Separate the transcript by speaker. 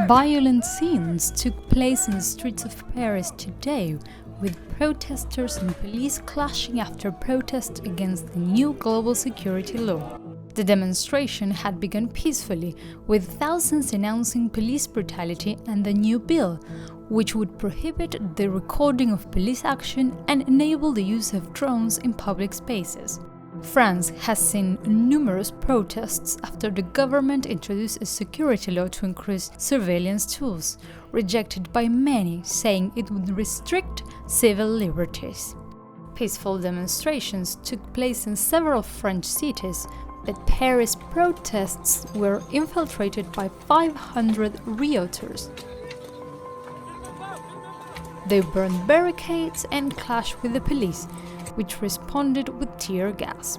Speaker 1: Violent scenes took place in the streets of Paris today, with protesters and police clashing after protests against the new global security law. The demonstration had begun peacefully, with thousands denouncing police brutality and the new bill, which would prohibit the recording of police action and enable the use of drones in public spaces. France has seen numerous protests after the government introduced a security law to increase surveillance tools, rejected by many, saying it would restrict civil liberties. Peaceful demonstrations took place in several French cities, but Paris protests were infiltrated by 500 rioters. They burned barricades and clashed with the police, which responded with tear gas.